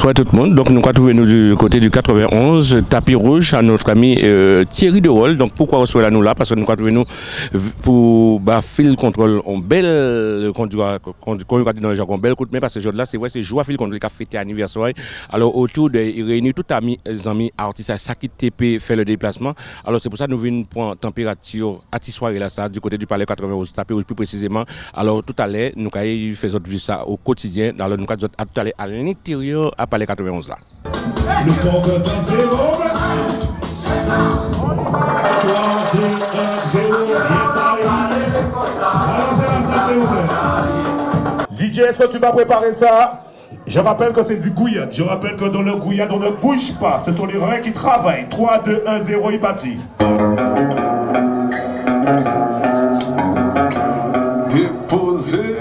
Bonsoir tout le monde. Donc nous trouvons nous du côté du 91, tapis rouge à notre ami Thierry Derol. Donc pourquoi on là nous là? Parce que nous trouvons nous pour fil contrôle en belle conduire dans le jargon belle coup de main parce que ce jour là c'est vrai c'est joie fil contrôle qui a fêté anniversaire. Alors autour de réunir tout amis artistes ça qui TP fait le déplacement. Alors c'est pour ça que nous venons prendre température à cette soirée là ça du côté du palais 91 tapis rouge plus précisément. Alors tout à l'heure nous faisons vu ça au quotidien. Alors nous allons tout à l'heure à l'intérieur à Palais 91 là. Le DJ, est-ce que tu m'as préparé ça? Je rappelle que c'est du gouillade. Je rappelle que dans le gouillade, on ne bouge pas. Ce sont les reins qui travaillent. 3, 2, 1, 0, il parti. Déposer.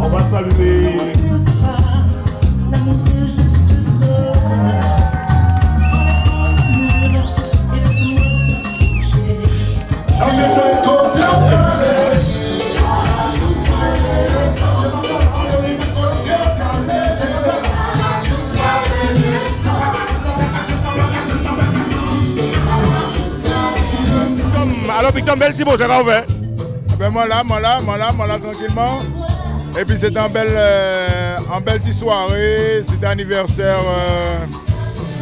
On va saluer. Alors, Victor Bel Thibault, c'est quand ouvert? Ben moi là, tranquillement. Et puis c'était en belle petite soirée, c'était anniversaire,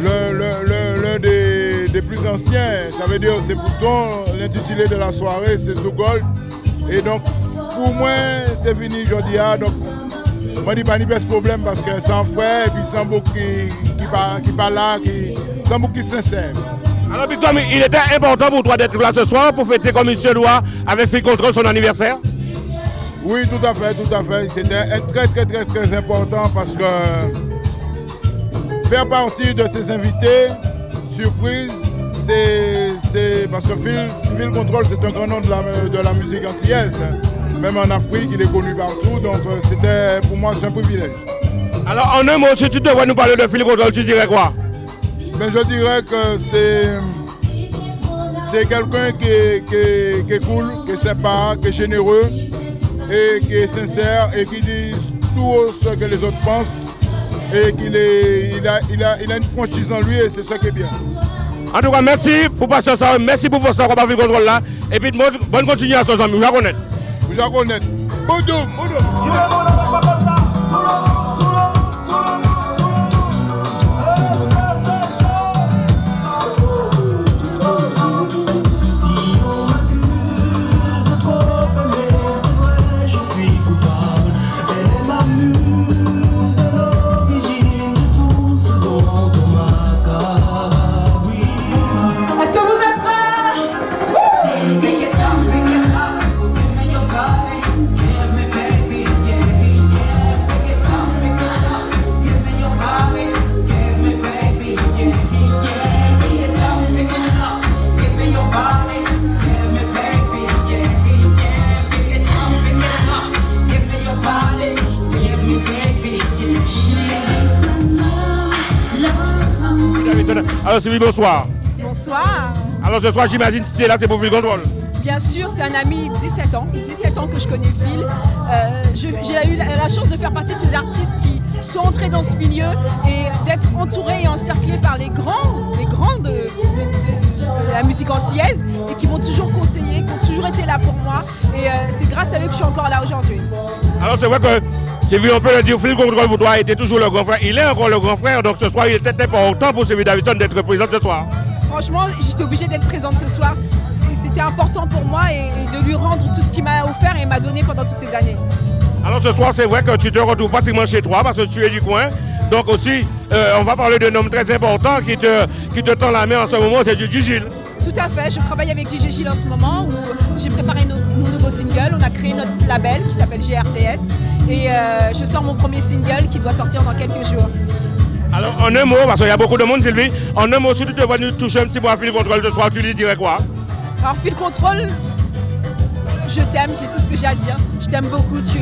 l'un des plus anciens. Ça veut dire c'est pourtant l'intitulé de la soirée, c'est Zougold. Et donc pour moi, c'est fini aujourd'hui. Donc moi je dis pas ni pas de problème parce que sans frère et puis sans beaucoup qui parle là, sans beaucoup qui sincère. Alors Victor, il était important pour toi d'être là ce soir pour fêter comme M. Loa avec Phil Control son anniversaire? Oui, tout à fait. C'était très important parce que faire partie de ces invités, surprise, c'est parce que Phil Control c'est un grand nom de la musique antillaise. Même en Afrique, il est connu partout, donc c'était pour moi c'est un privilège. Alors en un mot, si tu devrais nous parler de Phil Control, tu dirais quoi? Ben, je dirais que c'est quelqu'un qui est cool, qui est sympa, qui est généreux et qui est sincère et qui dit tout ce que les autres pensent et qu'il a une franchise en lui et c'est ça qui est bien. En tout cas, merci pour passer ça, merci pour votre combat Phil Control là et puis bonne continuation, amis. Vous la connaissez. Vous la connaissez. Bonjour. Alors Sylvie, bonsoir. Bonsoir. Alors ce soir, j'imagine que tu es là, c'est pour Phil Control. Bien sûr, c'est un ami 17 ans que je connais Phil. J'ai eu la chance de faire partie de ces artistes qui sont entrés dans ce milieu et d'être entouré et encerclé par les grands de la musique antillaise et qui m'ont toujours conseillé, qui ont toujours été là pour moi. Et c'est grâce à eux que je suis encore là aujourd'hui. Alors c'est vrai que j'ai vu un peu le dire, Phil Control pour toi était toujours le grand frère. Il est encore le grand frère, donc ce soir il était important pour Sylvie Davidson d'être présent ce soir. Franchement, j'étais obligée d'être présente ce soir. C'était important pour moi et de lui rendre tout ce qu'il m'a offert et m'a donné pendant toutes ces années. Alors ce soir, c'est vrai que tu te retrouves pratiquement chez toi parce que tu es du coin. Donc aussi, on va parler d'un homme très important qui te tend la main en ce moment, c'est Gigi Gilles. Tout à fait, je travaille avec Gigi Gilles en ce moment où j'ai préparé mon nouveau single. On a créé notre label qui s'appelle GRTS et je sors mon premier single qui doit sortir dans quelques jours. Alors en un mot, parce qu'il y a beaucoup de monde Sylvie, en un mot, si tu devais nous toucher un petit peu à Phil Control ce soir, tu lui dirais quoi? Alors Phil Control, je t'aime, j'ai tout ce que j'ai à dire. Je t'aime beaucoup, tu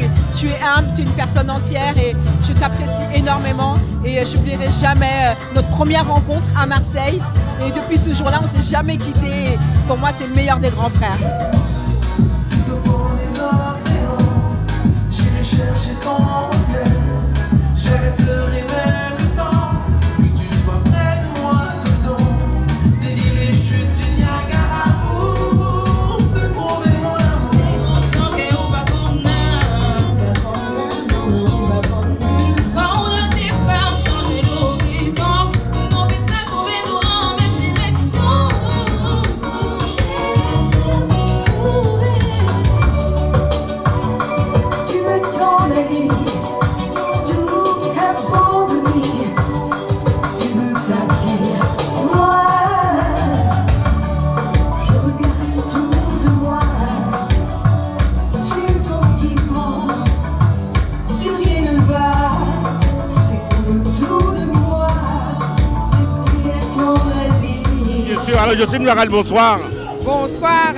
es humble, tu es une personne entière et je t'apprécie énormément. Et je n'oublierai jamais notre première rencontre à Marseille. Et depuis ce jour-là, on ne s'est jamais quitté. Pour moi, tu es le meilleur des grands frères. J'irai chercher ton reflet, j'arrêterai même le temps, que tu sois près de moi tout le temps, délier les chutes du Niagara pour te prouver mon amour. On sent qu'on va quand on a des femmes changer l'horizon, on veut ça trouver nous en même direction. Alors Jocelyne Varal, bonsoir. Bonsoir,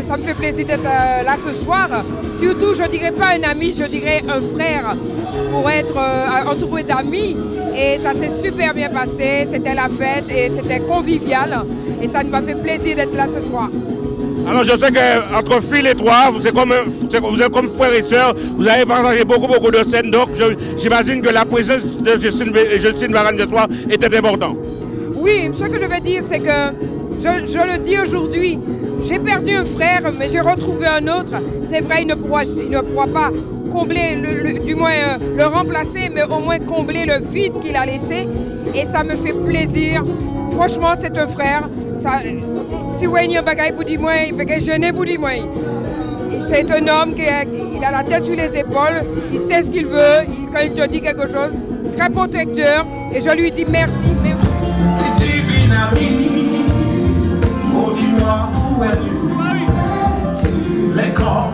ça me fait plaisir d'être là ce soir. Surtout, je ne dirais pas un ami, je dirais un frère pour être entouré d'amis. Et ça s'est super bien passé, c'était la fête et c'était convivial. Et ça m'a fait plaisir d'être là ce soir. Alors je sais qu'entre Phil et toi, vous êtes comme frères et sœurs, vous avez partagé beaucoup de scènes, donc j'imagine que la présence de Jocelyne Varal ce soir était importante. Oui, ce que je veux dire, c'est que, je le dis aujourd'hui, j'ai perdu un frère, mais j'ai retrouvé un autre. C'est vrai, il ne pourra pas combler, du moins le remplacer, mais au moins combler le vide qu'il a laissé. Et ça me fait plaisir. Franchement, c'est un frère. Si vous avez un bagage pour dire moi, il peut gêner pour dire moi. C'est un homme qui a la tête sur les épaules, il sait ce qu'il veut, quand il te dit quelque chose, très protecteur. Et je lui dis merci. Divine amie, oh dis-moi où es-tu? Tu les corps,